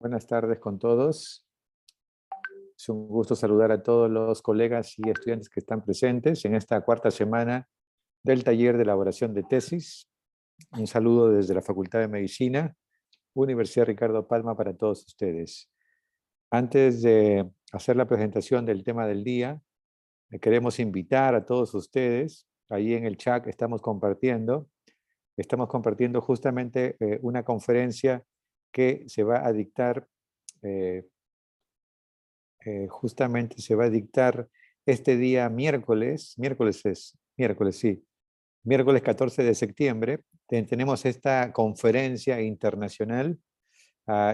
Buenas tardes con todos. Es un gusto saludar a todos los colegas y estudiantes que están presentes en esta cuarta semana del taller de elaboración de tesis. Un saludo desde la Facultad de Medicina, Universidad Ricardo Palma para todos ustedes. Antes de hacer la presentación del tema del día, queremos invitar a todos ustedes. Ahí en el chat estamos compartiendo justamente una conferencia que se va a dictar, justamente se va a dictar este día miércoles 14 de septiembre. Tenemos esta conferencia internacional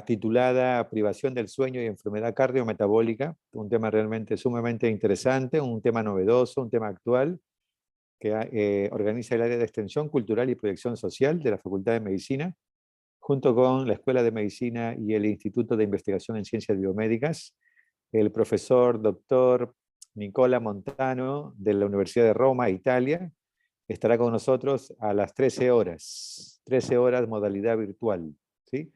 titulada Privación del sueño y enfermedad cardiometabólica, un tema realmente sumamente interesante, un tema novedoso, un tema actual, que organiza el área de extensión cultural y proyección social de la Facultad de Medicina, junto con la Escuela de Medicina y el Instituto de Investigación en Ciencias Biomédicas. El profesor doctor Nicola Montano de la Universidad de Roma, Italia, estará con nosotros a las 13 horas modalidad virtual, ¿sí?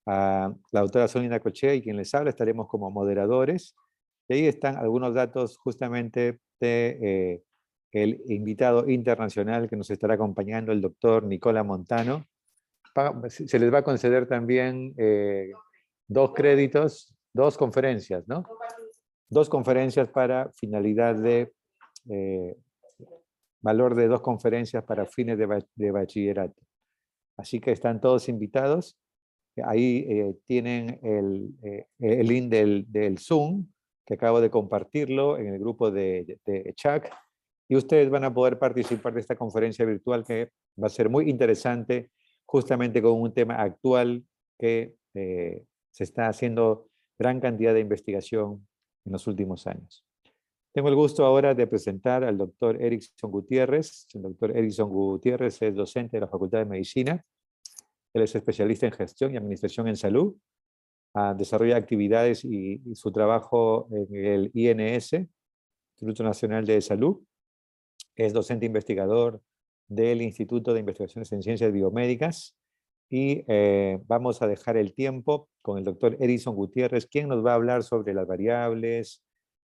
La doctora Sonia Coche y quien les habla estaremos como moderadores, y ahí están algunos datos justamente de el invitado internacional que nos estará acompañando, el doctor Nicola Montano. Se les va a conceder también 2 créditos, 2 conferencias, ¿no? 2 conferencias para finalidad de valor de 2 conferencias para fines de bachillerato. Así que están todos invitados. Ahí tienen el link del Zoom, que acabo de compartirlo en el grupo de chat, y ustedes van a poder participar de esta conferencia virtual que va a ser muy interesante, justamente con un tema actual que se está haciendo gran cantidad de investigación en los últimos años. Tengo el gusto ahora de presentar al doctor Erickson Gutiérrez. El doctor Erickson Gutiérrez es docente de la Facultad de Medicina. Él es especialista en gestión y administración en salud. Desarrolla actividades y su trabajo en el INS, Instituto Nacional de Salud. Es docente investigador del Instituto de Investigaciones en Ciencias Biomédicas. Y vamos a dejar el tiempo con el doctor Erickson Gutiérrez, quien nos va a hablar sobre las variables,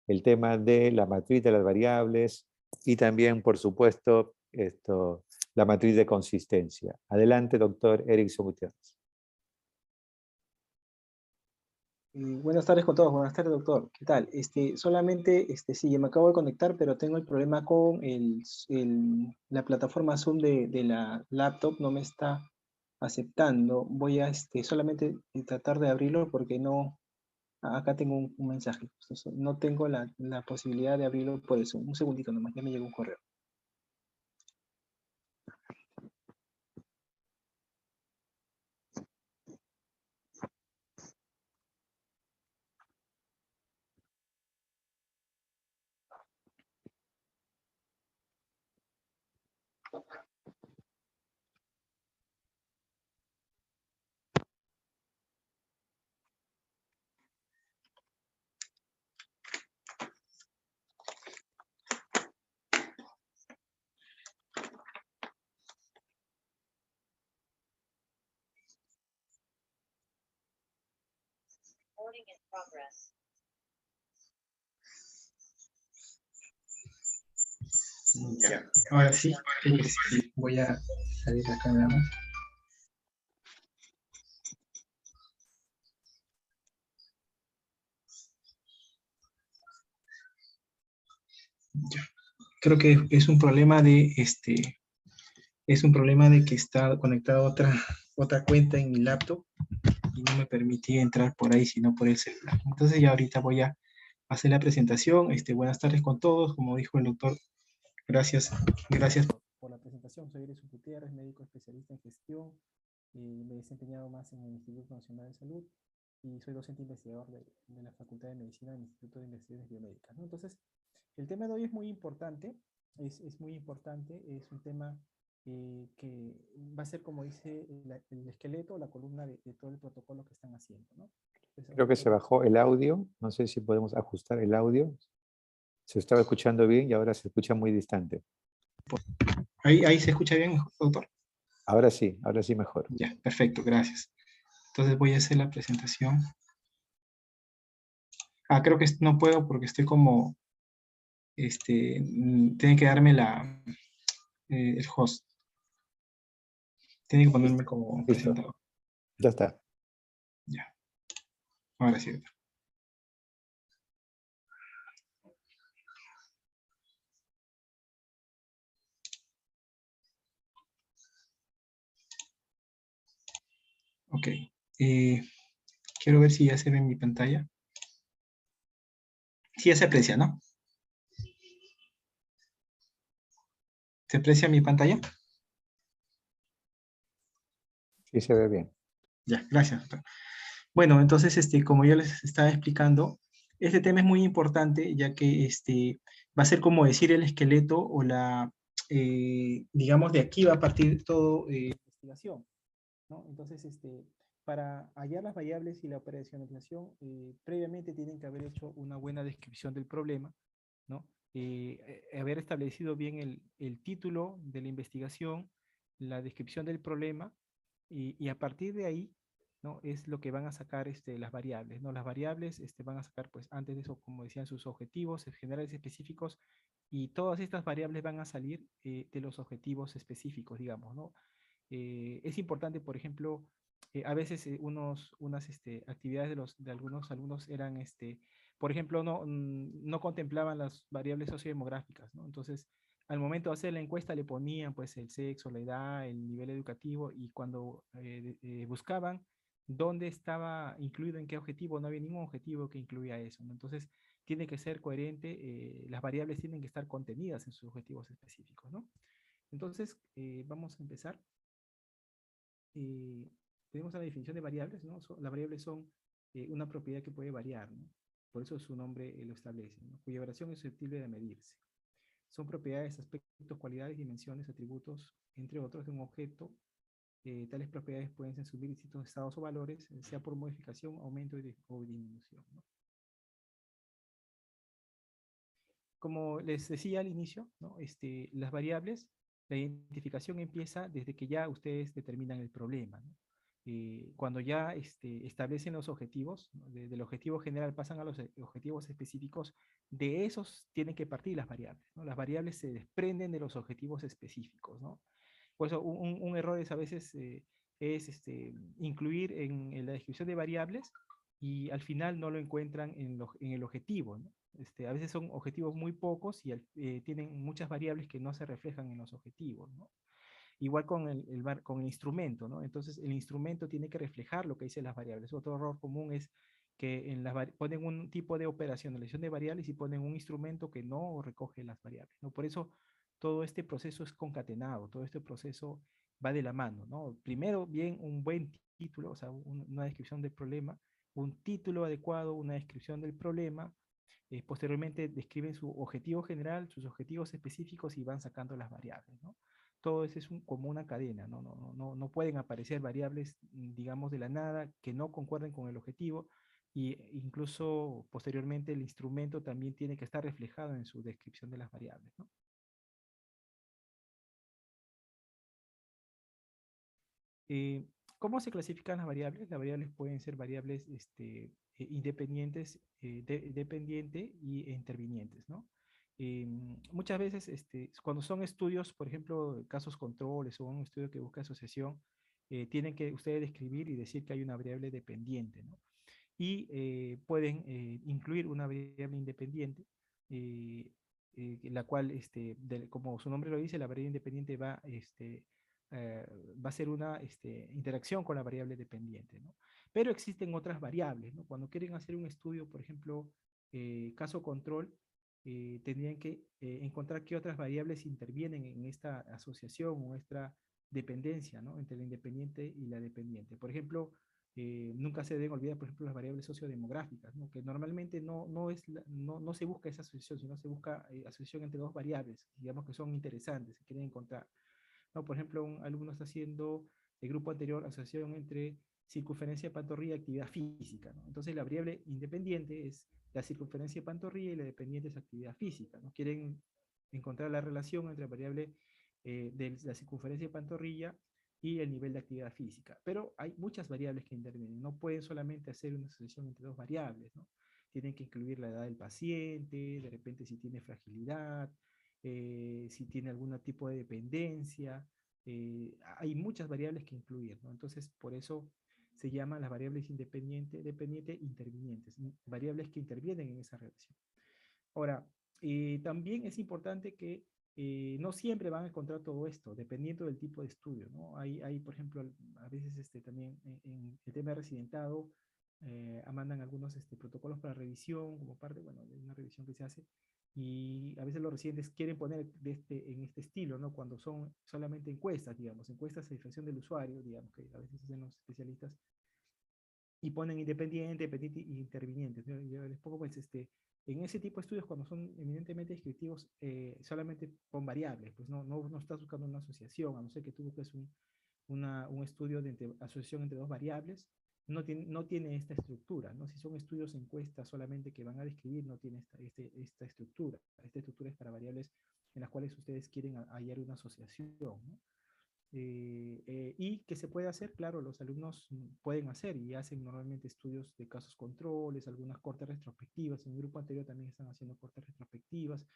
el tema de la matriz de las variables y también, por supuesto, la matriz de consistencia. Adelante, doctor Erickson Gutiérrez. Buenas tardes con todos, buenas tardes, doctor. ¿Qué tal? Solamente, sí, ya me acabo de conectar, pero tengo el problema con la plataforma Zoom de la laptop, no me está aceptando. Voy a solamente tratar de abrirlo porque no, acá tengo un mensaje. No tengo la posibilidad de abrirlo por eso. Un segundito nomás, ya me llegó un correo. Ya, ahora sí, voy a salir acá nada más. Ya. Creo que es un problema de que está conectada otra cuenta en mi laptop y no me permitía entrar por ahí, sino por el celular. Entonces ya ahorita voy a hacer la presentación. Buenas tardes con todos, como dijo el doctor. Gracias por la presentación. Soy Erickson Gutiérrez, médico especialista en gestión. Me he desempeñado más en el Instituto Nacional de Salud y soy docente investigador de la Facultad de Medicina del Instituto de Investigaciones Biomédicas, ¿no? Entonces, el tema de hoy es muy importante. Es muy importante. Es un tema que va a ser, como dice, el esqueleto o la columna de todo el protocolo que están haciendo, ¿no? Entonces, Creo que se bajó el audio. No sé si podemos ajustar el audio. Se estaba escuchando bien y ahora se escucha muy distante. ¿Ahí se escucha bien, doctor? Ahora sí mejor. Ya, perfecto, gracias. Entonces voy a hacer la presentación. Ah, creo que no puedo porque estoy como, tiene que darme el host. Tiene que ponerme Listo, como listo, presentador. ya está. Ya, ahora sí. Ok. Eh, quiero ver si ya se ve en mi pantalla. Sí, ya se aprecia, ¿no? ¿Se aprecia mi pantalla? Sí se ve bien. Ya, gracias, doctor. Bueno, entonces, como yo les estaba explicando, este tema es muy importante, ya que va a ser como decir el esqueleto o digamos, de aquí va a partir todo la investigación, ¿no? Entonces, para hallar las variables y la operacionalización, previamente tienen que haber hecho una buena descripción del problema, ¿no? Haber establecido bien el título de la investigación, la descripción del problema, y a partir de ahí, ¿no? Es lo que van a sacar las variables, ¿no? Las variables van a sacar, pues, antes de eso, como decían, sus objetivos generales específicos, y todas estas variables van a salir de los objetivos específicos, digamos, ¿no? Es importante, por ejemplo, a veces unas actividades de algunos alumnos eran, por ejemplo, no contemplaban las variables sociodemográficas, ¿no? Entonces, al momento de hacer la encuesta le ponían pues el sexo, la edad, el nivel educativo, y cuando buscaban dónde estaba incluido, en qué objetivo, no había ningún objetivo que incluía eso, ¿no? Entonces, tiene que ser coherente, las variables tienen que estar contenidas en sus objetivos específicos, ¿no? Entonces, vamos a empezar. eh, Tenemos la definición de variables, ¿no? Las variables son una propiedad que puede variar, ¿no? Por eso su nombre lo establece, ¿no? Cuya variación es susceptible de medirse. Son propiedades, aspectos, cualidades, dimensiones, atributos, entre otros, de un objeto. Tales propiedades pueden ser asumir distintos estados o valores, sea por modificación, aumento o disminución, ¿no? Como les decía al inicio, ¿no? Las variables, la identificación empieza desde que ya ustedes determinan el problema, ¿no? Cuando ya establecen los objetivos, ¿no? Del objetivo general pasan a los objetivos específicos, de esos tienen que partir las variables, ¿no? Las variables se desprenden de los objetivos específicos, ¿no? Por eso un error es a veces incluir en la descripción de variables y al final no lo encuentran en el objetivo, ¿no? A veces son objetivos muy pocos y tienen muchas variables que no se reflejan en los objetivos, ¿no? Igual con con el instrumento, ¿no? Entonces el instrumento tiene que reflejar lo que dicen las variables. Otro error común es que ponen un tipo de operacionalización de variables y ponen un instrumento que no recoge las variables, ¿no? Por eso todo este proceso es concatenado, todo este proceso va de la mano, ¿no? Primero, bien, un buen título, o sea, una descripción del problema, un título adecuado, una descripción del problema. Posteriormente describen su objetivo general, sus objetivos específicos y van sacando las variables, ¿no? Todo eso es como una cadena, ¿no? No pueden aparecer variables, digamos, de la nada que no concuerden con el objetivo, y incluso posteriormente el instrumento también tiene que estar reflejado en su descripción de las variables, ¿no? Eh, ¿Cómo se clasifican las variables? Las variables pueden ser variables independientes, dependiente e intervinientes, ¿no? Muchas veces, cuando son estudios, por ejemplo, casos controles o un estudio que busca asociación, tienen que ustedes describir y decir que hay una variable dependiente, ¿no? Y pueden incluir una variable independiente, eh, la cual, como su nombre lo dice, la variable independiente eh, va a ser una interacción con la variable dependiente, ¿no? Pero existen otras variables, ¿no? Cuando quieren hacer un estudio, por ejemplo, caso control, tendrían que encontrar qué otras variables intervienen en esta asociación o esta dependencia, ¿no? Entre la independiente y la dependiente. Por ejemplo, nunca se deben olvidar, por ejemplo, las variables sociodemográficas, ¿no? Que normalmente no se busca esa asociación, sino se busca asociación entre dos variables, digamos, que son interesantes, se quieren encontrar, ¿no? Por ejemplo, un alumno está haciendo el grupo anterior, asociación entre circunferencia de pantorrilla y actividad física, ¿no? Entonces la variable independiente es la circunferencia de pantorrilla y la dependiente es actividad física, ¿no? Quieren encontrar la relación entre la variable de la circunferencia de pantorrilla y el nivel de actividad física. Pero hay muchas variables que intervienen. No pueden solamente hacer una asociación entre dos variables, ¿no? Tienen que incluir la edad del paciente, de repente si tiene fragilidad, si tiene algún tipo de dependencia. Hay muchas variables que incluir, ¿no? Entonces, por eso se llaman las variables independientes, dependientes, intervinientes, variables que intervienen en esa relación. Ahora, también es importante que no siempre van a encontrar todo esto, dependiendo del tipo de estudio, ¿no? Hay por ejemplo, a veces también en el tema de residentado, mandan algunos protocolos para revisión, como parte, bueno, de una revisión que se hace, y a veces los residentes quieren poner en este estilo, ¿no? Cuando son solamente encuestas, digamos, encuestas de satisfacción del usuario, digamos, que a veces hacen los especialistas, y ponen independiente, dependiente y intervinientes, ¿no? Yo les pongo, pues, en ese tipo de estudios, cuando son eminentemente descriptivos, solamente con variables, pues no estás buscando una asociación, a no ser que tú busques un estudio de asociación entre dos variables, no tiene esta estructura, ¿no? Si son estudios encuestas solamente que van a describir, no tiene esta estructura. Esta estructura es para variables en las cuales ustedes quieren hallar una asociación, ¿no? Y que se puede hacer, claro, los alumnos pueden hacer y hacen normalmente estudios de casos controles, algunas cortes retrospectivas, en el grupo anterior también están haciendo cortes retrospectivas,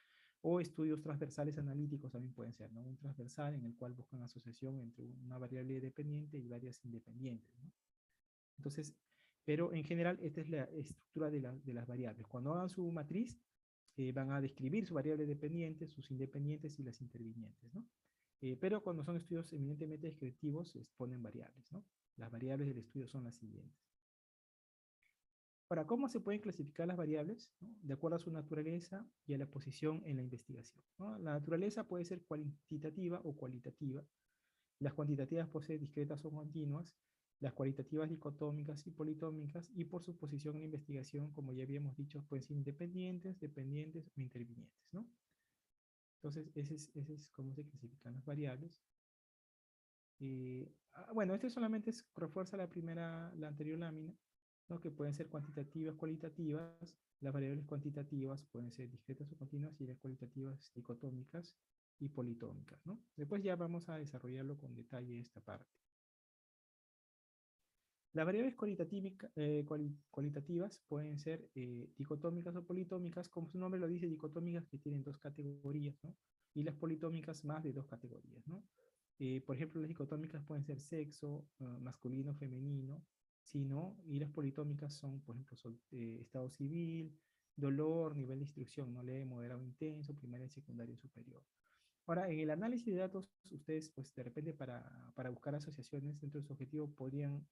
o estudios transversales analíticos también pueden ser, ¿no? Un transversal en el cual buscan asociación entre una variable dependiente y varias independientes, ¿no? Entonces, pero en general esta es la estructura de las variables. Cuando hagan su matriz, van a describir sus variables dependientes, sus independientes y las intervinientes, ¿no? Pero cuando son estudios eminentemente descriptivos, se exponen variables, ¿no? Las variables del estudio son las siguientes. Ahora, ¿cómo se pueden clasificar las variables? ¿No? De acuerdo a su naturaleza y a la posición en la investigación, ¿no? La naturaleza puede ser cuantitativa o cualitativa. Las cuantitativas pueden ser discretas o continuas, las cualitativas dicotómicas y politómicas, y por su posición en la investigación, como ya habíamos dicho, pueden ser independientes, dependientes o intervinientes, ¿no? Entonces, ese es cómo se clasifican las variables. Bueno, este solamente refuerza la anterior lámina, ¿no? Que pueden ser cuantitativas, cualitativas. Las variables cuantitativas pueden ser discretas o continuas, y las cualitativas dicotómicas y politómicas, ¿no? Después ya vamos a desarrollarlo con detalle esta parte. Las variables cualitativas pueden ser dicotómicas o politómicas, como su nombre lo dice, dicotómicas, que tienen dos categorías, ¿no? Y las politómicas más de dos categorías, ¿no? Por ejemplo, las dicotómicas pueden ser sexo, masculino, femenino, ¿sí, no? Y las politómicas son, por ejemplo, estado civil, dolor, nivel de instrucción, ¿no? Leve, moderado, intenso, primaria, secundaria, superior. Ahora, en el análisis de datos, ustedes, pues, de repente, para buscar asociaciones dentro de su objetivo, podrían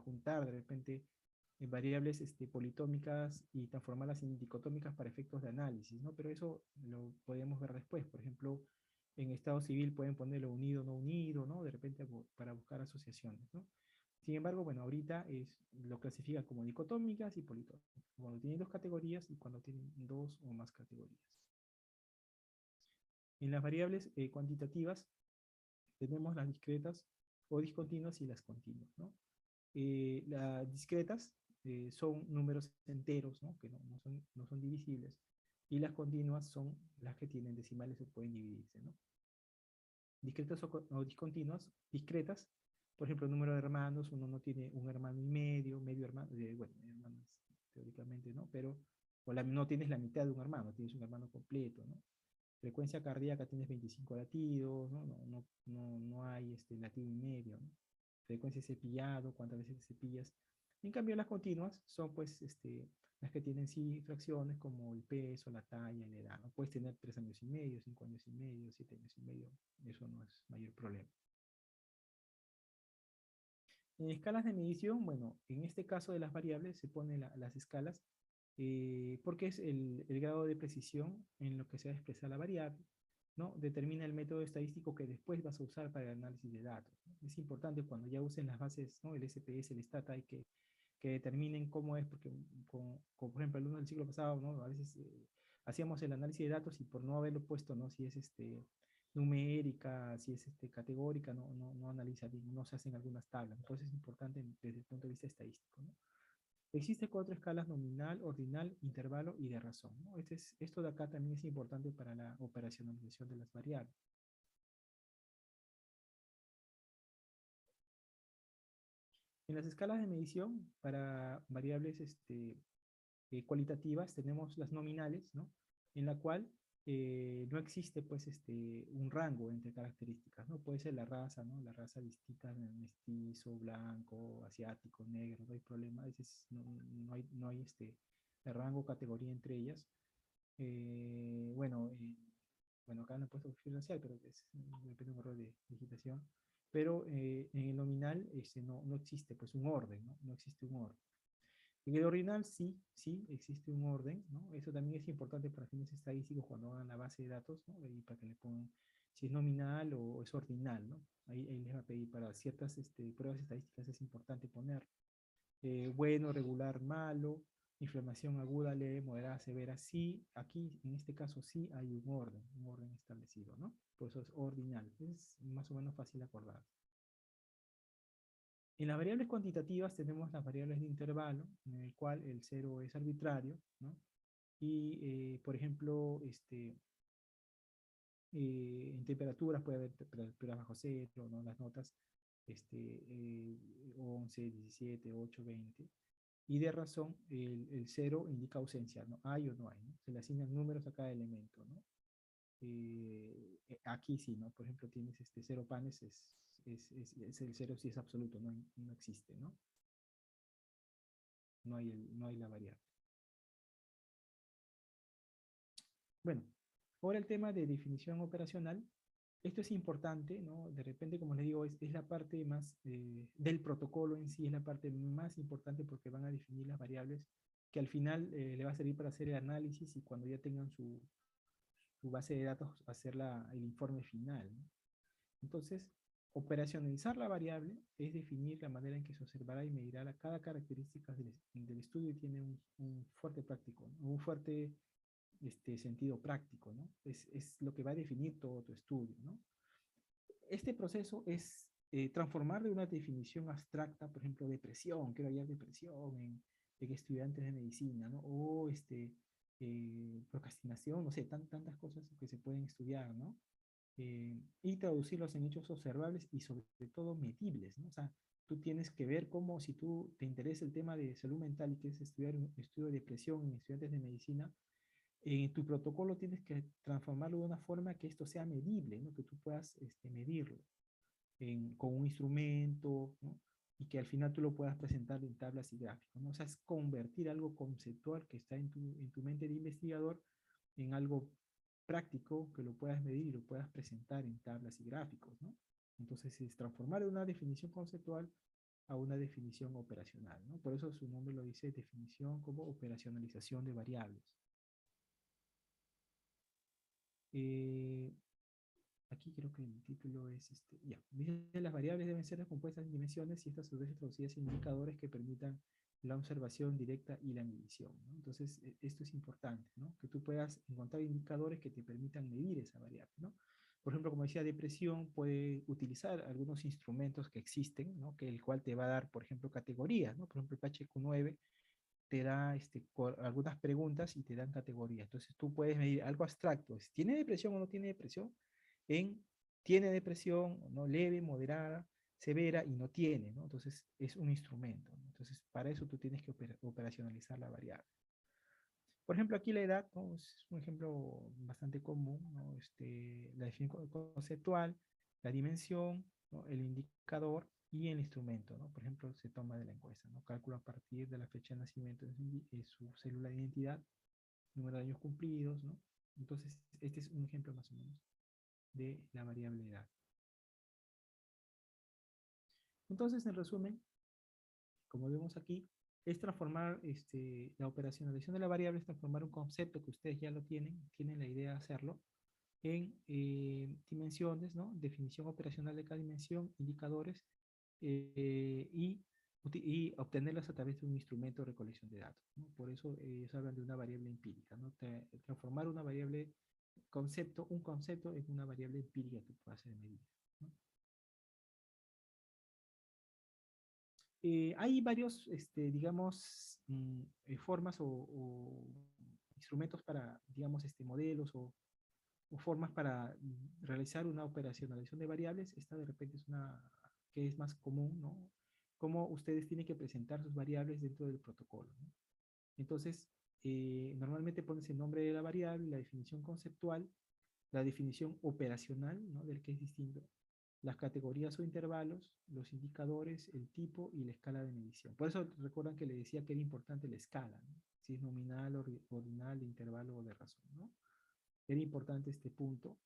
juntar, de repente, variables politómicas y transformarlas en dicotómicas para efectos de análisis, ¿no? Pero eso lo podemos ver después. Por ejemplo, en estado civil pueden ponerlo unido, no unido, ¿no? De repente, para buscar asociaciones, ¿no? Sin embargo, bueno, ahorita lo clasifican como dicotómicas y politómicas, cuando tienen dos categorías y cuando tienen dos o más categorías. En las variables cuantitativas tenemos las discretas o discontinuas y las continuas, ¿no? Las discretas son números enteros, ¿no? Que no son divisibles, y las continuas son las que tienen decimales o pueden dividirse, ¿no? Discretas o discontinuas, discretas, por ejemplo, el número de hermanos, uno no tiene un hermano y medio hermano, bueno, hermanos teóricamente, ¿no? Pero no tienes la mitad de un hermano, tienes un hermano completo, ¿no? Frecuencia cardíaca tienes 25 latidos, ¿no? No hay latido y medio, ¿no? Frecuencia de cepillado, cuántas veces te cepillas. En cambio, las continuas son, pues, las que tienen sí fracciones como el peso, la talla, la edad, ¿no? Puedes tener 3 años y medio, 5 años y medio, 7 años y medio, eso no es mayor problema. En escalas de medición, bueno, en este caso de las variables se ponen las escalas porque es el grado de precisión en lo que se va a expresar la variable, ¿no? Determina el método estadístico que después vas a usar para el análisis de datos, ¿no? Es importante cuando ya usen las bases, ¿no? El SPS, el Stata, y que determinen cómo es, porque como por ejemplo, alumnos del siglo pasado, ¿no? A veces hacíamos el análisis de datos y por no haberlo puesto, ¿no? Si es numérica, si es categórica, no analiza bien, no se hacen algunas tablas. Entonces es importante desde el punto de vista estadístico, ¿no? Existen 4 escalas: nominal, ordinal, intervalo y de razón, ¿no? Esto de acá también es importante para la operacionalización de las variables. En las escalas de medición, para variables cualitativas, tenemos las nominales, ¿no? En la cual no existe, pues, un rango entre características, ¿no? Puede ser la raza, ¿no? La raza distinta, mestizo, blanco, asiático, negro, no hay problema. A veces no hay el rango, categoría entre ellas. Bueno, bueno, acá no he puesto perfil racial, pero depende de un error de digitación. Pero en el nominal no existe, pues, un orden, ¿no? No existe un orden. En el ordinal sí existe un orden, ¿no? Eso también es importante para fines estadísticos cuando hagan la base de datos, ¿no? Y para que le pongan si es nominal o es ordinal, ¿no? Ahí les va a pedir para ciertas pruebas estadísticas es importante poner bueno, regular, malo, inflamación aguda, leve, moderada, severa. Sí, aquí en este caso sí hay un orden establecido, ¿no? Por eso es ordinal. Es más o menos fácil de acordar. En las variables cuantitativas tenemos las variables de intervalo, en el cual el cero es arbitrario, ¿no? Y, por ejemplo, en temperaturas puede haber temperaturas bajo cero, ¿no? Las notas 11, 17, 8, 20. Y de razón, el cero indica ausencia, ¿no? Hay o no hay, ¿no? Se le asignan números a cada elemento, ¿no? Aquí sí, ¿no? Por ejemplo, tienes cero panes, es el cero si es absoluto, no existe, ¿no? No hay la variable. Bueno, ahora el tema de definición operacional. Esto es importante, ¿no? De repente, como les digo, es la parte más del protocolo en sí, es la parte más importante porque van a definir las variables que al final le va a servir para hacer el análisis y cuando ya tengan su base de datos, hacer el informe final, ¿no? Entonces, operacionalizar la variable es definir la manera en que se observará y medirá cada característica del estudio y tiene un fuerte práctico, ¿no? Un fuerte sentido práctico, ¿no? Es lo que va a definir todo tu estudio, ¿no? Este proceso es transformar de una definición abstracta, por ejemplo, depresión, quiero hallar depresión en estudiantes de medicina, ¿no? O procrastinación, no sé, tantas cosas que se pueden estudiar, ¿no? Y traducirlos en hechos observables y sobre todo medibles, ¿no? O sea, tú tienes que ver cómo, si tú te interesa el tema de salud mental y quieres estudiar un estudio de depresión en estudiantes de medicina, en tu protocolo tienes que transformarlo de una forma que esto sea medible, ¿no? Que tú puedas medirlo con un instrumento, ¿no? Y que al final tú lo puedas presentar en tablas y gráficos, ¿no? O sea, es convertir algo conceptual que está en tu mente de investigador en algo práctico que lo puedas medir y lo puedas presentar en tablas y gráficos, ¿no? Entonces es transformar de una definición conceptual a una definición operacional, ¿no? Por eso su nombre lo dice definición como operacionalización de variables. Eh, Aquí creo que el título es ya. Dice, las variables deben ser compuestas en dimensiones y estas a su vez traducidas en indicadores que permitan la observación directa y la medición, ¿no? Entonces, esto es importante, ¿no? Que tú puedas encontrar indicadores que te permitan medir esa variable, ¿no? Por ejemplo, como decía, depresión puede utilizar algunos instrumentos que existen, ¿no? Que el cual te va a dar, por ejemplo, categorías, ¿no? Por ejemplo, el PHQ-9 te da algunas preguntas y te dan categorías. Entonces tú puedes medir algo abstracto. Si tiene depresión o no tiene depresión, tiene depresión, ¿no? Leve, moderada, severa y no tiene, ¿no? Entonces es un instrumento, ¿no? Entonces para eso tú tienes que operacionalizar la variable. Por ejemplo, aquí la edad, ¿no? Es un ejemplo bastante común, ¿no? La definición conceptual, la dimensión, ¿no? El indicador y el instrumento, ¿no? Por ejemplo, se toma de la encuesta, ¿no? Cálculo a partir de la fecha de nacimiento de su célula de identidad, número de años cumplidos, ¿no? Entonces, este es un ejemplo más o menos de la variable edad. Entonces, en resumen, como vemos aquí, es transformar la operacionalización de la variable, es transformar un concepto que ustedes ya lo tienen la idea de hacerlo, en dimensiones, ¿no? Definición operacional de cada dimensión, indicadores, y obtenerlas a través de un instrumento de recolección de datos, ¿no? Por eso ellos hablan de una variable empírica, ¿no? Transformar una variable un concepto en una variable empírica que pueda ser medida, ¿no? Hay varios, digamos, formas o instrumentos para, digamos, modelos o formas para realizar una operacionalización de variables. Esta de repente es una que es más común, ¿no? cómo ustedes tienen que presentar sus variables dentro del protocolo, ¿no? Entonces, normalmente pones el nombre de la variable, la definición conceptual, la definición operacional, ¿no? Del que es distinto, las categorías o intervalos, los indicadores, el tipo y la escala de medición. Por eso recuerdan que le decía que era importante la escala, ¿no? Si es nominal, ordinal, de intervalo o de razón, ¿no? Era importante este punto.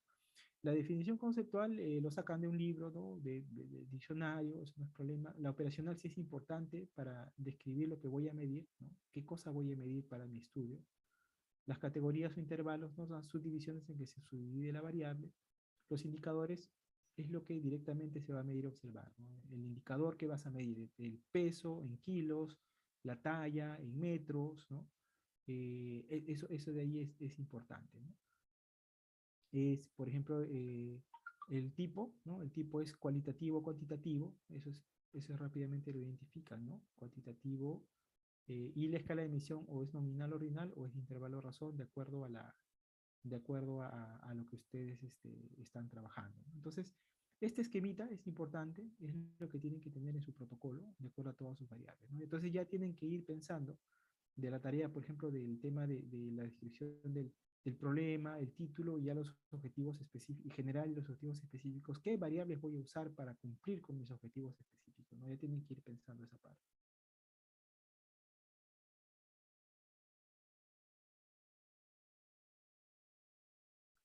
La definición conceptual lo sacan de un libro, ¿no? De diccionario, eso no es problema. La operacional sí es importante para describir lo que voy a medir, ¿no? ¿Qué cosa voy a medir para mi estudio? Las categorías o intervalos, ¿no? Son subdivisiones en que se subdivide la variable. Los indicadores es lo que directamente se va a medir o observar, ¿no? El indicador que vas a medir, el peso en kilos, la talla en metros, ¿no? Eso de ahí es importante, ¿no? Es, por ejemplo, el tipo, ¿no? El tipo es cualitativo o cuantitativo, eso rápidamente lo identifican, ¿no? Cuantitativo, y la escala de emisión o es nominal ordinal o es de intervalo razón de acuerdo a lo que ustedes están trabajando. Entonces, este esquemita es importante, es lo que tienen que tener en su protocolo, de acuerdo a todas sus variables, ¿no? Entonces ya tienen que ir pensando de la tarea, por ejemplo, del tema de la descripción del problema, el título y ya los objetivos específicos, general y los objetivos específicos, qué variables voy a usar para cumplir con mis objetivos específicos, ¿no? Ya tienen que ir pensando esa parte.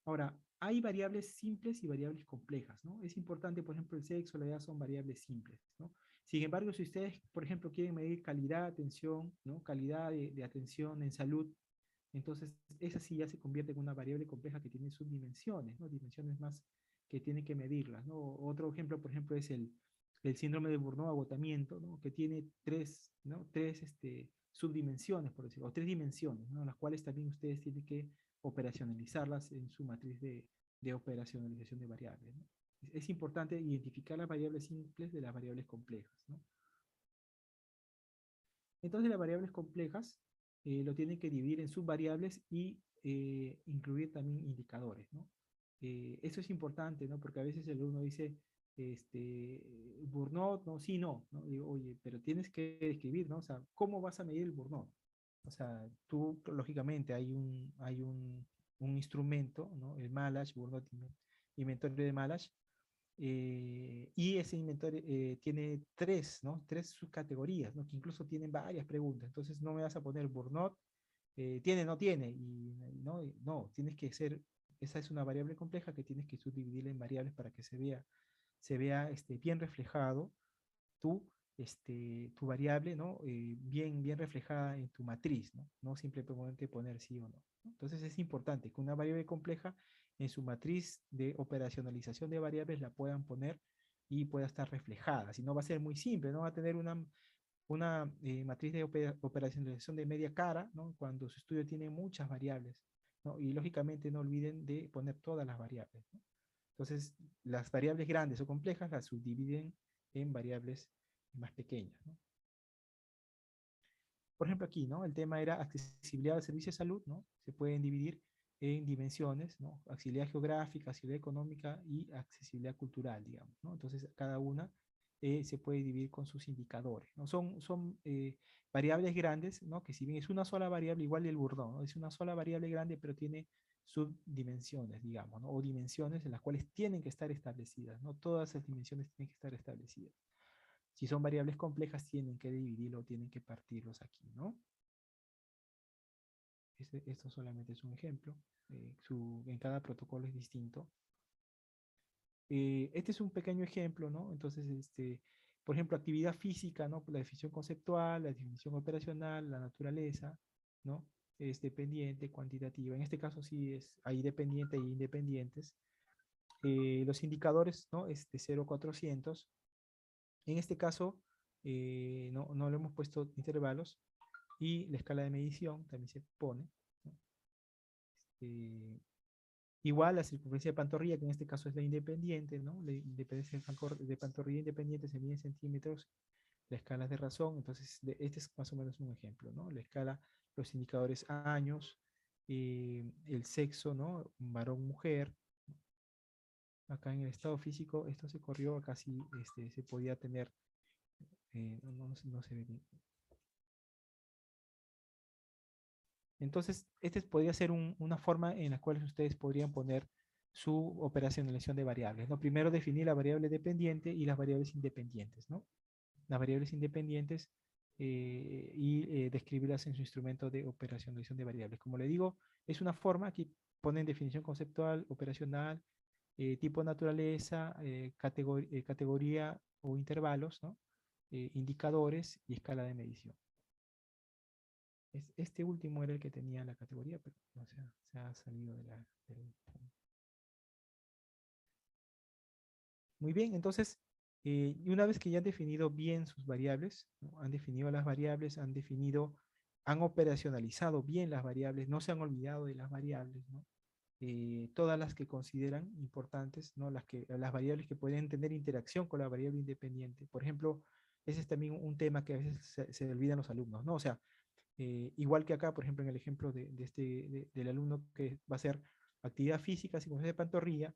Ahora, hay variables simples y variables complejas, ¿no? Es importante, por ejemplo, el sexo, la edad son variables simples, ¿no? Sin embargo, si ustedes, por ejemplo, quieren medir calidad de atención, ¿no? Calidad de atención en salud, entonces esa sí ya se convierte en una variable compleja que tiene subdimensiones, ¿no? Dimensiones más que tiene que medirlas, ¿no? Otro ejemplo, por ejemplo, es el síndrome de Burnout agotamiento, ¿no? Que tiene tres, ¿no? Tres subdimensiones, por decirlo, o tres dimensiones, ¿no? Las cuales también ustedes tienen que operacionalizarlas en su matriz de operacionalización de variables, ¿no? Es importante identificar las variables simples de las variables complejas, ¿no? Entonces las variables complejas lo tienen que dividir en subvariables y incluir también indicadores, ¿no? Eso es importante, ¿no? Porque a veces el alumno dice, burnout, no, sí, no, ¿no? Digo, oye, pero tienes que describir, ¿no? O sea, ¿cómo vas a medir el burnout? O sea, tú, lógicamente, un instrumento, ¿no? El Malach, Burnout Inventario de Malach, y ese inventario tiene tres, ¿no? Tres subcategorías, ¿no? Que incluso tienen varias preguntas. Entonces no me vas a poner burnout, tiene, no tiene, y no, no, tienes que ser, esa es una variable compleja que tienes que subdividirla en variables para que se vea bien reflejado tu, tu variable, ¿no? Bien reflejada en tu matriz, ¿no? No simplemente poner sí o no. Entonces es importante que una variable compleja en su matriz de operacionalización de variables la puedan poner y pueda estar reflejada. Si no va a ser muy simple, no va a tener una matriz de operacionalización de media cara, ¿no? Cuando su estudio tiene muchas variables, ¿no? Y lógicamente no olviden de poner todas las variables, ¿no? Entonces, las variables grandes o complejas las subdividen en variables más pequeñas, ¿no? Por ejemplo, aquí, ¿no? El tema era accesibilidad al servicio de salud, ¿no? Se pueden dividir en dimensiones, ¿no? Accesibilidad geográfica, accesibilidad económica y accesibilidad cultural, digamos, ¿no? Entonces, cada una se puede dividir con sus indicadores, ¿no? Son variables grandes, ¿no? Que si bien es una sola variable, igual el Bourdieu, ¿no? Es una sola variable grande, pero tiene subdimensiones, digamos, ¿no? O dimensiones en las cuales tienen que estar establecidas, ¿no? Todas esas dimensiones tienen que estar establecidas. Si son variables complejas, tienen que dividirlo, tienen que partirlos aquí, ¿no? Esto solamente es un ejemplo. En cada protocolo es distinto. Este es un pequeño ejemplo, ¿no? Entonces, por ejemplo, actividad física, ¿no? La definición conceptual, la definición operacional, la naturaleza, ¿no? Es dependiente, cuantitativa. En este caso sí hay dependiente e independientes. Los indicadores, ¿no? Es de 0 a 400. En este caso, no le hemos puesto intervalos y la escala de medición también se pone, ¿no? Eh, Igual la circunferencia de pantorrilla, que en este caso es la independiente, ¿no? La independencia de pantorrilla independiente se mide en centímetros, la escala de razón, entonces este es más o menos un ejemplo, ¿no? La escala, los indicadores años, el sexo, ¿no? Varón, mujer. Acá en el estado físico esto se corrió, acá sí se podía tener no se ve bien. Entonces, este podría ser una forma en la cual ustedes podrían poner su operacionalización de variables, ¿no? Primero definir la variable dependiente y las variables independientes, ¿no? Las variables independientes y describirlas en su instrumento de operacionalización de variables. Como le digo, es una forma, aquí ponen definición conceptual, operacional, tipo naturaleza, categoría o intervalos, ¿no? Indicadores y escala de medición. Este último era el que tenía la categoría, pero no se ha salido del... Muy bien, entonces, y una vez que ya han definido bien sus variables, ¿no? Han definido las variables, han operacionalizado bien las variables, no se han olvidado de las variables, ¿no? Todas las que consideran importantes, ¿no? Las variables que pueden tener interacción con la variable independiente. Por ejemplo, ese es también un tema que a veces se olvidan los alumnos, ¿no? O sea, igual que acá, por ejemplo, en el ejemplo del alumno que va a hacer actividad física, si de pantorrilla,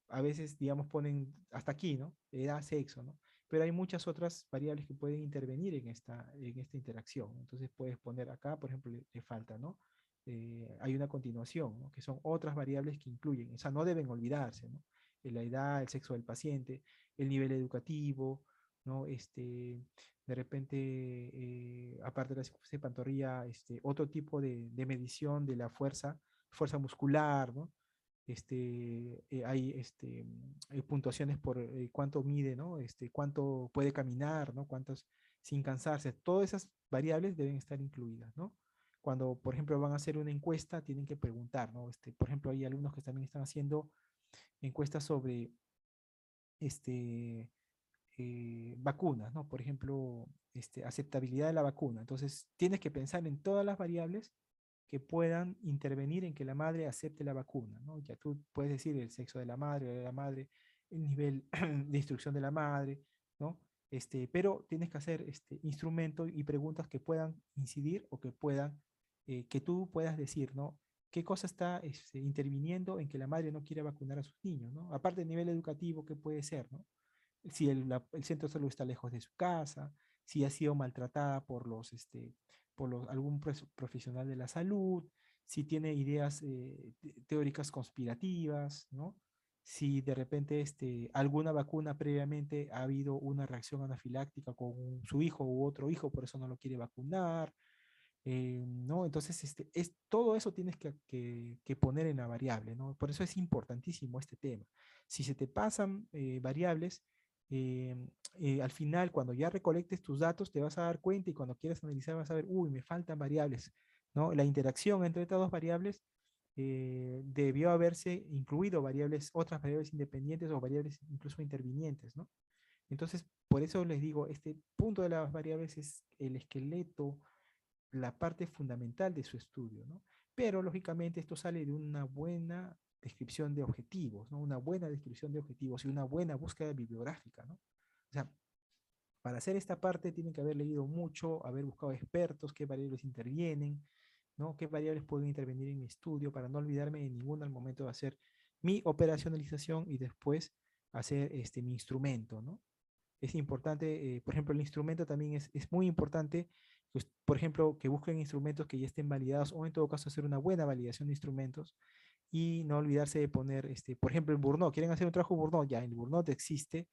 a veces, digamos, ponen hasta aquí, ¿no? Edad, sexo, ¿no? Pero hay muchas otras variables que pueden intervenir en esta interacción. Entonces puedes poner acá, por ejemplo, le falta, ¿no? Hay una continuación, ¿no? Que son otras variables que incluyen, o sea, no deben olvidarse, ¿no? La edad, el sexo del paciente, el nivel educativo, ¿no? De repente, aparte de la circunferencia de pantorrilla, otro tipo de medición de la fuerza muscular, ¿no? Hay puntuaciones por cuánto mide, ¿no? Cuánto puede caminar, ¿no? Cuántos sin cansarse. Todas esas variables deben estar incluidas, ¿no? Cuando, por ejemplo, van a hacer una encuesta, tienen que preguntar, ¿no? Por ejemplo, hay alumnos que también están haciendo encuestas sobre este, vacunas, ¿no? Por ejemplo, aceptabilidad de la vacuna. Entonces, tienes que pensar en todas las variables que puedan intervenir en que la madre acepte la vacuna, ¿no? Ya tú puedes decir el sexo de la madre, el nivel de instrucción de la madre, ¿no? Pero tienes que hacer instrumentos y preguntas que puedan incidir o que tú puedas decir, ¿no? ¿Qué cosa está interviniendo en que la madre no quiera vacunar a sus niños, ¿no? Aparte del nivel educativo, ¿qué puede ser, ¿no? Si el centro de salud está lejos de su casa, si ha sido maltratada por algún profesional de la salud, si tiene ideas teóricas conspirativas, ¿no? Si de repente alguna vacuna previamente ha habido una reacción anafiláctica con su hijo u otro hijo, por eso no lo quiere vacunar, ¿no? Entonces, todo eso tienes que poner en la variable, ¿no? Por eso es importantísimo este tema. Si se te pasan variables, eh, al final, cuando ya recolectes tus datos, te vas a dar cuenta y cuando quieras analizar vas a ver, uy, me faltan variables, ¿no? La interacción entre estas dos variables debió haberse incluido otras variables independientes o variables incluso intervinientes, ¿no? Entonces, por eso les digo, este punto de las variables es el esqueleto, la parte fundamental de su estudio, ¿no? Pero lógicamente esto sale de una buena descripción de objetivos, ¿no? Una buena descripción de objetivos y una buena búsqueda bibliográfica, ¿no? O sea, para hacer esta parte tienen que haber leído mucho, haber buscado expertos, qué variables intervienen, ¿no? Qué variables pueden intervenir en mi estudio para no olvidarme de ninguna al momento de hacer mi operacionalización y después hacer mi instrumento, ¿no? Es importante, por ejemplo, el instrumento también es muy importante, pues, por ejemplo, que busquen instrumentos que ya estén validados o en todo caso hacer una buena validación de instrumentos y no olvidarse de poner, por ejemplo, en Burnout, quieren hacer un trabajo Burnout, ya en Burnout existe,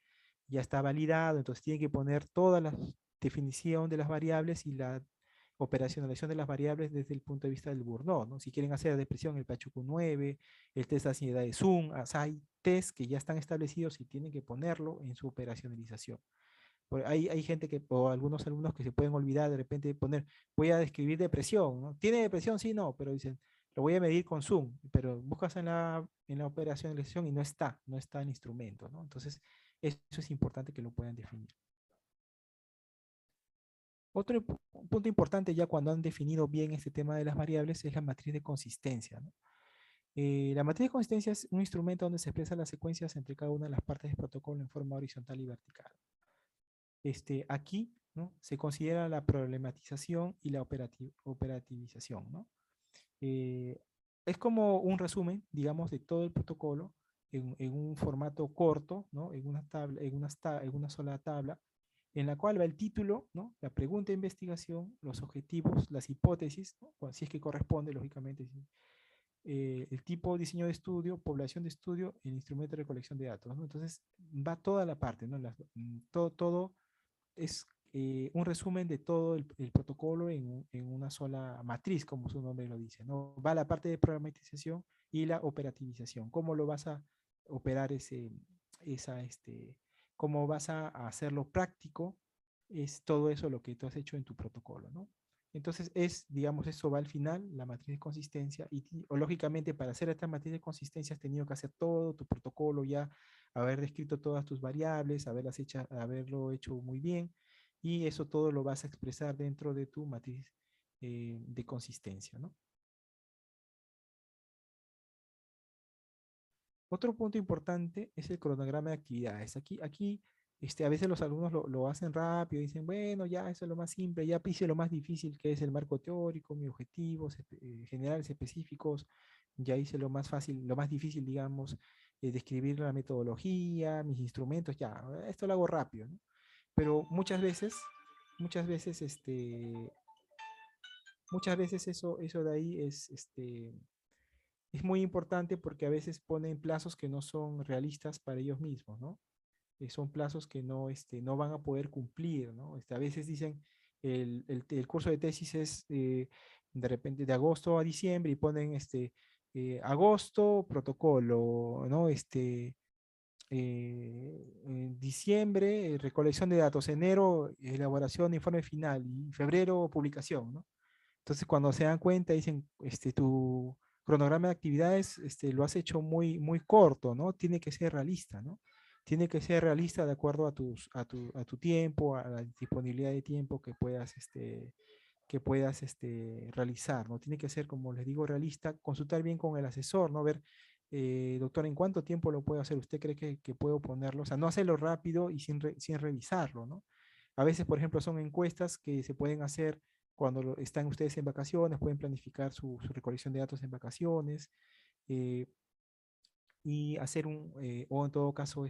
ya está validado, entonces tienen que poner toda la definición de las variables y la operacionalización de las variables desde el punto de vista del Burnout, ¿no? Si quieren hacer depresión, el Pachuco 9, el test de ansiedad de Zoom, o sea, hay test que ya están establecidos y tienen que ponerlo en su operacionalización. Hay gente o algunos alumnos que se pueden olvidar de repente poner, voy a describir depresión, ¿no? ¿Tiene depresión? Sí, no, pero dicen, lo voy a medir con Zoom, pero buscas en la operacionalización y no está en instrumento, ¿no? Entonces, eso es importante que lo puedan definir. Otro punto importante ya cuando han definido bien este tema de las variables es la matriz de consistencia, ¿no? La matriz de consistencia es un instrumento donde se expresan las secuencias entre cada una de las partes del protocolo en forma horizontal y vertical. Aquí, ¿no? Se considera la problematización y la operativización, ¿no? Es como un resumen, digamos, de todo el protocolo en un formato corto, ¿no? En una sola tabla, en la cual va el título, ¿no? La pregunta de investigación, los objetivos, las hipótesis, ¿no? Si es que corresponde, lógicamente, el tipo, diseño de estudio, población de estudio, el instrumento de recolección de datos, ¿no? Entonces, va toda la parte, ¿no? Todo es un resumen de todo el protocolo en una sola matriz, como su nombre lo dice, ¿no? Va la parte de programatización y la operativización. ¿Cómo lo vas a operar cómo vas a hacerlo práctico? Es todo eso lo que tú has hecho en tu protocolo, ¿no? Entonces digamos, eso va al final, la matriz de consistencia, o lógicamente para hacer esta matriz de consistencia has tenido que hacer todo tu protocolo ya, haber descrito todas tus variables, haberlo hecho muy bien, y eso todo lo vas a expresar dentro de tu matriz de consistencia, ¿no? Otro punto importante es el cronograma de actividades. Aquí a veces los alumnos lo hacen rápido, dicen, bueno, ya eso es lo más simple, ya hice lo más difícil que es el marco teórico, mis objetivos generales específicos, ya hice lo más fácil, lo más difícil, digamos, describir la metodología, mis instrumentos, ya, esto lo hago rápido, ¿no? Pero muchas veces, muchas veces eso de ahí es muy importante porque a veces ponen plazos que no son realistas para ellos mismos, ¿no? Son plazos que no van a poder cumplir, ¿no? A veces dicen, el curso de tesis es de repente de agosto a diciembre y ponen agosto, protocolo, ¿no? En diciembre, recolección de datos, enero, elaboración de informe final y febrero, publicación, ¿no? Entonces, cuando se dan cuenta, dicen, tu cronograma de actividades, lo has hecho muy corto, ¿no? Tiene que ser realista, ¿no? Tiene que ser realista de acuerdo a tu tiempo, a la disponibilidad de tiempo que puedas realizar, ¿no? Tiene que ser, como les digo, realista, consultar bien con el asesor, ¿no? Ver, doctor, ¿en cuánto tiempo lo puedo hacer? ¿Usted cree que puedo ponerlo? O sea, no hacerlo rápido y sin revisarlo, ¿no? A veces, por ejemplo, son encuestas que se pueden hacer cuando están ustedes en vacaciones, pueden planificar su recolección de datos en vacaciones eh, y o en todo caso,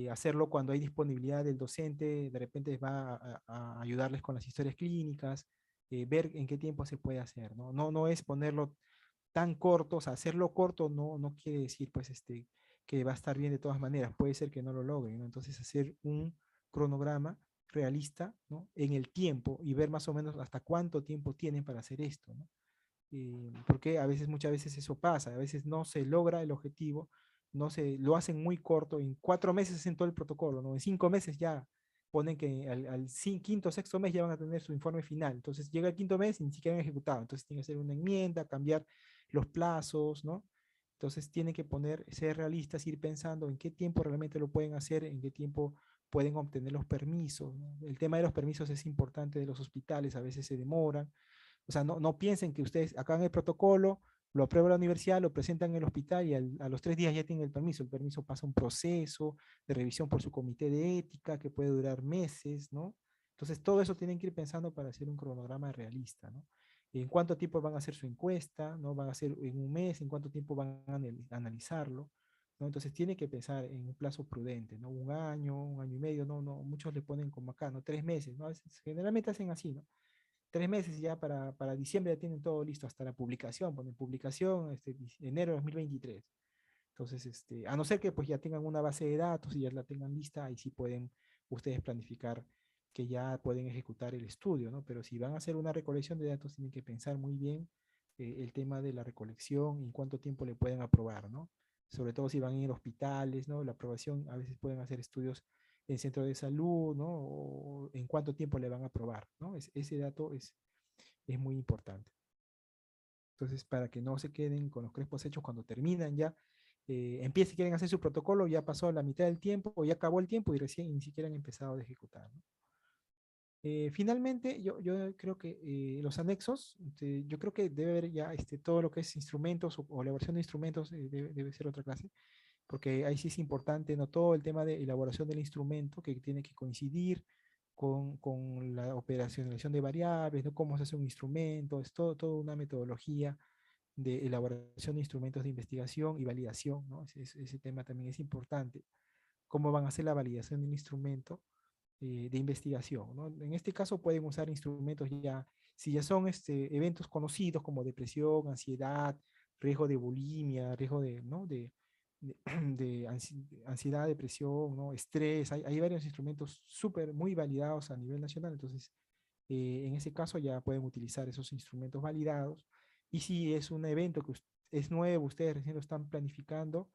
hacerlo cuando hay disponibilidad del docente, de repente va a ayudarles con las historias clínicas, ver en qué tiempo se puede hacer, ¿no? No es ponerlo tan corto, o sea, hacerlo corto no quiere decir, pues, que va a estar bien de todas maneras, puede ser que no lo logren, ¿no? Entonces, hacer un cronograma realista, ¿no? En el tiempo y ver más o menos hasta cuánto tiempo tienen para hacer esto, ¿no? Porque muchas veces eso pasa, a veces no se logra el objetivo, lo hacen muy corto, en 4 meses hacen todo el protocolo, ¿no? En 5 meses ya ponen que al quinto o sexto mes ya van a tener su informe final, entonces llega el quinto mes y ni siquiera han ejecutado, entonces tienen que hacer una enmienda, cambiar los plazos, ¿no? Entonces tienen que ser realistas, ir pensando en qué tiempo realmente lo pueden hacer, en qué tiempo pueden obtener los permisos, ¿no? El tema de los permisos es importante de los hospitales, a veces se demoran, o sea, no piensen que ustedes acaban el protocolo, lo aprueba la universidad, lo presentan en el hospital y a los 3 días ya tienen el permiso. El permiso pasa un proceso de revisión por su comité de ética que puede durar meses, ¿no? Entonces, todo eso tienen que ir pensando para hacer un cronograma realista, ¿no? En cuánto tiempo van a hacer su encuesta, ¿no? Van a hacer en un mes, en cuánto tiempo van a analizarlo, ¿no? Entonces, tiene que pensar en un plazo prudente, ¿no? Un año y medio, no, muchos le ponen como acá, ¿no? 3 meses, ¿no? Generalmente hacen así, ¿no? 3 meses ya para diciembre ya tienen todo listo, hasta la publicación, ponen publicación enero de 2023. Entonces, a no ser que pues ya tengan una base de datos y ya la tengan lista, ahí sí pueden ustedes planificar que ya pueden ejecutar el estudio, ¿no? Pero si van a hacer una recolección de datos, tienen que pensar muy bien el tema de la recolección y en cuánto tiempo le pueden aprobar, ¿no? Sobre todo si van a ir a hospitales, ¿no? La aprobación, a veces pueden hacer estudios en centro de salud, ¿no? O en cuánto tiempo le van a aprobar, ¿no? Ese dato es muy importante. Entonces, para que no se queden con los crespos hechos cuando terminan ya, empiecen, quieren hacer su protocolo, ya pasó la mitad del tiempo o ya acabó el tiempo y recién ni siquiera han empezado a ejecutar, ¿no? Finalmente, yo creo que los anexos, yo creo que debe haber ya todo lo que es instrumentos o elaboración de instrumentos debe ser otra clase, porque ahí sí es importante, ¿no? Todo el tema de elaboración del instrumento que tiene que coincidir con la operacionalización de variables, ¿no? Cómo se hace un instrumento, es todo una metodología de elaboración de instrumentos de investigación y validación, ¿no? Ese tema también es importante. ¿Cómo van a hacer la validación del instrumento? de investigación, ¿no? En este caso pueden usar instrumentos ya, si ya son eventos conocidos como depresión, ansiedad, riesgo de bulimia, riesgo de, ¿no? de, ansiedad, depresión, ¿no? Estrés, hay varios instrumentos súper, muy validados a nivel nacional, entonces en ese caso ya pueden utilizar esos instrumentos validados. Y si es un evento que es nuevo, ustedes recién lo están planificando,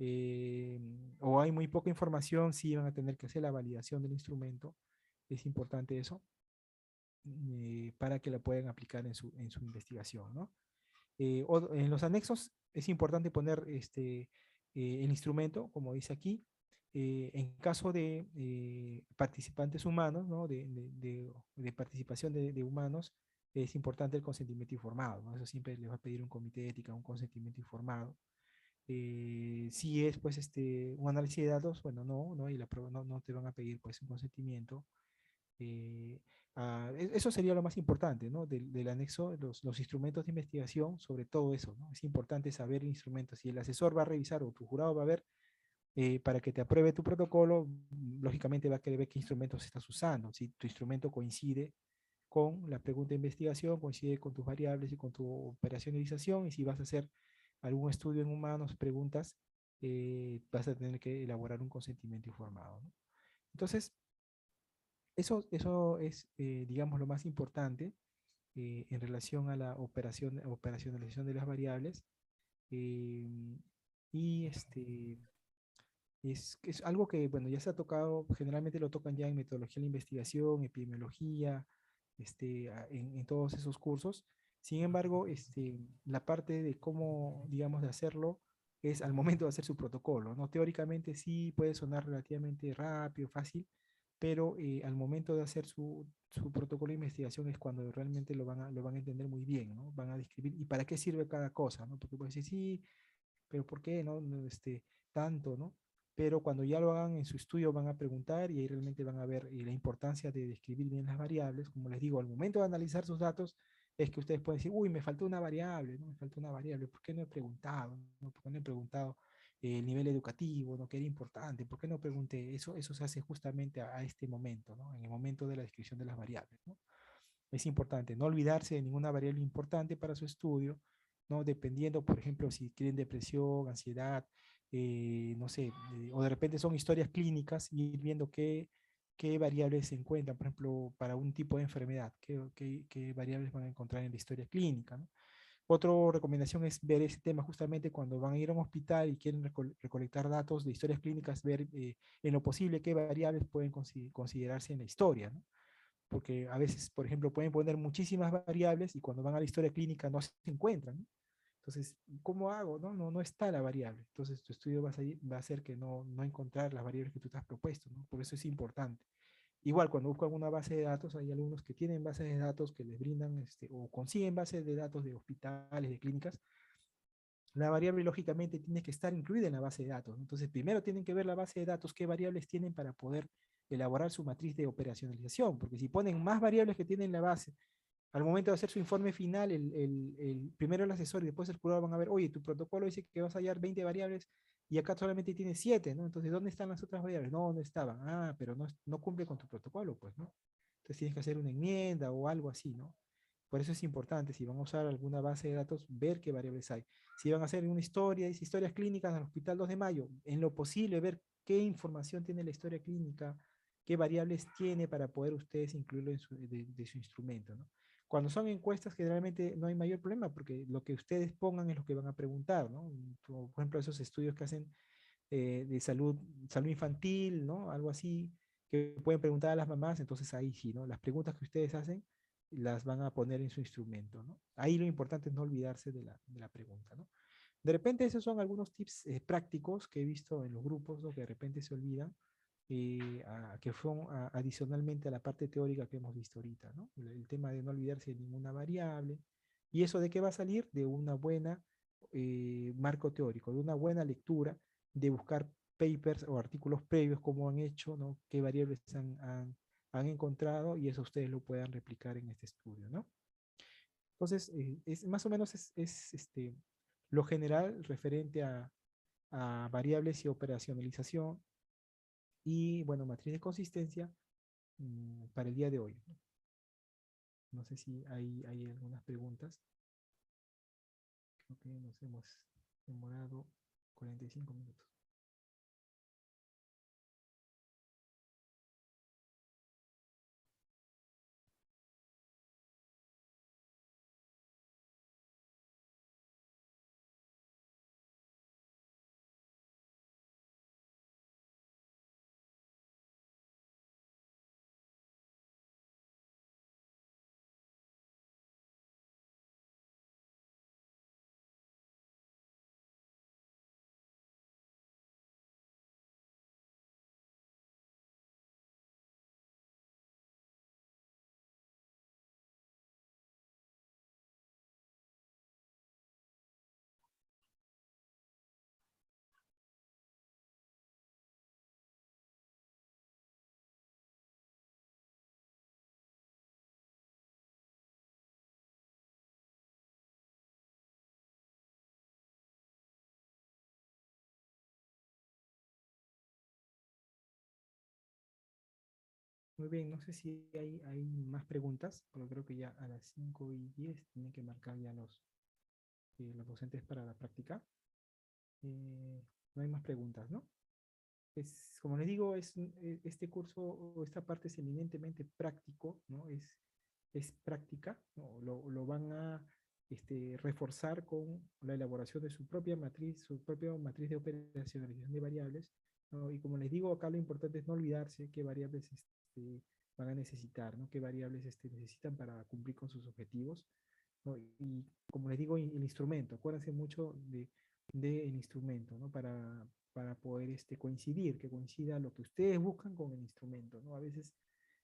eh, o hay muy poca información, sí van a tener que hacer la validación del instrumento. Es importante eso para que la puedan aplicar en su investigación, ¿no? En los anexos es importante poner el instrumento, como dice aquí, en caso de participantes humanos, ¿no? de participación de humanos, es importante el consentimiento informado, ¿no? Eso siempre les va a pedir un comité de ética, un consentimiento informado. Si es pues un análisis de datos, bueno, no, y no te van a pedir pues un consentimiento. Eh, Eso sería lo más importante, ¿no? Del anexo, los instrumentos de investigación, sobre todo eso, ¿no? Es importante saber el instrumento. Si el asesor va a revisar o tu jurado va a ver, para que te apruebe tu protocolo, lógicamente va a querer ver qué instrumentos estás usando. Si tu instrumento coincide con la pregunta de investigación, coincide con tus variables y con tu operacionalización, y si vas a hacer algún estudio en humanos, preguntas, vas a tener que elaborar un consentimiento informado, ¿no? Entonces, eso es, digamos, lo más importante en relación a la operacionalización de las variables. eh, y es algo que, bueno, ya se ha tocado, generalmente lo tocan ya en metodología de la investigación, epidemiología, en todos esos cursos. Sin embargo, la parte de cómo, digamos, de hacerlo es al momento de hacer su protocolo, ¿no? Teóricamente sí puede sonar relativamente rápido, fácil, pero al momento de hacer su protocolo de investigación es cuando realmente lo van a entender muy bien, ¿no? Van a describir y para qué sirve cada cosa, ¿no? Porque pueden decir, sí, pero ¿por qué no, tanto, ¿no? Pero cuando ya lo hagan en su estudio van a preguntar y ahí realmente van a ver la importancia de describir bien las variables. Como les digo, al momento de analizar sus datos es que ustedes pueden decir, uy, me faltó una variable, ¿no? Me faltó una variable, ¿por qué no he preguntado? ¿No? ¿Por qué no he preguntado el nivel educativo, ¿no? Que era importante? ¿Por qué no pregunté? Eso se hace justamente a este momento, ¿no? En el momento de la descripción de las variables, ¿no? Es importante no olvidarse de ninguna variable importante para su estudio, ¿no? Dependiendo, por ejemplo, si tienen depresión, ansiedad, no sé, o de repente son historias clínicas y ir viendo qué variables se encuentran, por ejemplo, para un tipo de enfermedad, qué variables van a encontrar en la historia clínica, ¿no? Otra recomendación es ver ese tema justamente cuando van a ir a un hospital y quieren recolectar datos de historias clínicas, ver en lo posible qué variables pueden considerarse en la historia, ¿no? Porque a veces, por ejemplo, pueden poner muchísimas variables y cuando van a la historia clínica no se encuentran, ¿no? Entonces, ¿cómo hago? No está la variable. Entonces, tu estudio va a hacer que no encontrar las variables que tú te has propuesto, ¿no? Por eso es importante. Igual, cuando buscan una base de datos, hay alumnos que tienen bases de datos que les brindan, o consiguen bases de datos de hospitales, de clínicas. La variable, lógicamente, tiene que estar incluida en la base de datos, ¿no? Entonces, primero tienen que ver la base de datos, qué variables tienen para poder elaborar su matriz de operacionalización, porque si ponen más variables que tienen la base, al momento de hacer su informe final, primero el asesor y después el jurado van a ver, oye, tu protocolo dice que vas a hallar 20 variables y acá solamente tienes 7, ¿no? Entonces, ¿dónde están las otras variables? No estaban. Ah, pero no cumple con tu protocolo, pues, ¿no? Entonces tienes que hacer una enmienda o algo así, ¿no? Por eso es importante, si van a usar alguna base de datos, ver qué variables hay. Si van a hacer una historia, dice historias clínicas del Hospital 2 de Mayo, en lo posible ver qué información tiene la historia clínica, qué variables tiene para poder ustedes incluirlo de su instrumento, ¿no? Cuando son encuestas, generalmente no hay mayor problema, porque lo que ustedes pongan es lo que van a preguntar, ¿no? Por ejemplo, esos estudios que hacen de salud infantil, ¿no? Algo así, que pueden preguntar a las mamás, entonces ahí sí, ¿no? Las preguntas que ustedes hacen las van a poner en su instrumento, ¿no? Ahí lo importante es no olvidarse de la pregunta, ¿no? De repente esos son algunos tips prácticos que he visto en los grupos, ¿no? Que de repente se olvidan, que son adicionalmente a la parte teórica que hemos visto ahorita, ¿no? El tema de no olvidarse de ninguna variable. ¿Y eso de qué va a salir? De una buena marco teórico, de una buena lectura, de buscar papers o artículos previos, como han hecho, ¿no? Qué variables han encontrado y eso ustedes lo puedan replicar en este estudio, ¿no? Entonces, más o menos lo general referente a variables y operacionalización y, bueno, matriz de consistencia. para el día de hoy. No sé si hay algunas preguntas. Creo que nos hemos demorado 45 minutos. Muy bien, no sé si hay más preguntas, pero creo que ya a las 5:10 tienen que marcar ya los docentes para la práctica. No hay más preguntas, ¿no? Como les digo, este curso o esta parte es eminentemente práctico, ¿no? Es práctica, ¿no? Lo van a reforzar con la elaboración de su propia matriz de operacionalización de variables, ¿no? Y como les digo, acá lo importante es no olvidarse qué variables van a necesitar, ¿no? Qué variables necesitan para cumplir con sus objetivos, ¿no? Y como les digo, el instrumento, acuérdense mucho del instrumento, ¿no? Para poder coincidir, que coincida lo que ustedes buscan con el instrumento, ¿no? A veces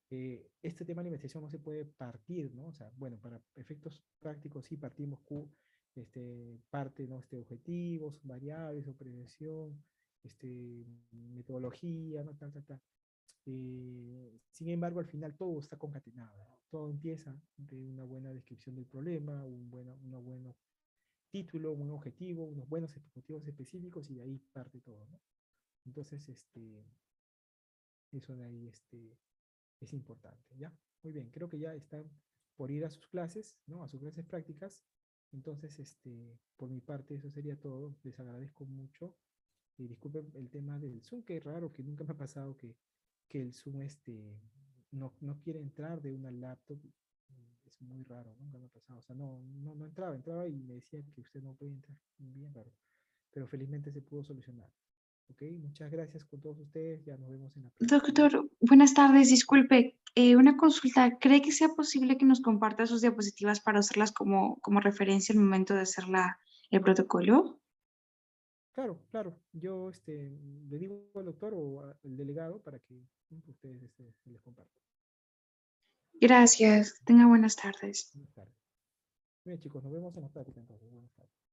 este tema de la investigación no se puede partir, ¿no? O sea, bueno, para efectos prácticos sí partimos parte, ¿no? Objetivos, variables, operación, metodología, ¿no? Tal, tal, tal. Sin embargo, al final todo está concatenado, ¿no? Todo empieza de una buena descripción del problema, un buen título, un objetivo, unos buenos objetivos específicos y de ahí parte todo, ¿no? Entonces, eso de ahí es importante, ¿ya? Muy bien, creo que ya están por ir a sus clases, ¿no? A sus clases prácticas. Entonces, por mi parte, eso sería todo. Les agradezco mucho. Y disculpen el tema del Zoom, que es raro, que nunca me ha pasado que el Zoom no quiere entrar de una laptop. Es muy raro, nunca me ha pasado. O sea, no entraba y me decía que usted no puede entrar. Bien raro. Pero felizmente se pudo solucionar. Ok, muchas gracias con todos ustedes. Ya nos vemos en la próxima. Doctor, buenas tardes. Disculpe, una consulta. ¿Cree que sea posible que nos comparta sus diapositivas para usarlas como referencia al momento de hacer el protocolo? Claro, claro. Yo le digo al doctor o al delegado para que ustedes se les compartan. Gracias. Tenga buenas tardes. Buenas tardes. Bien, chicos, nos vemos en la práctica entonces. Buenas tardes.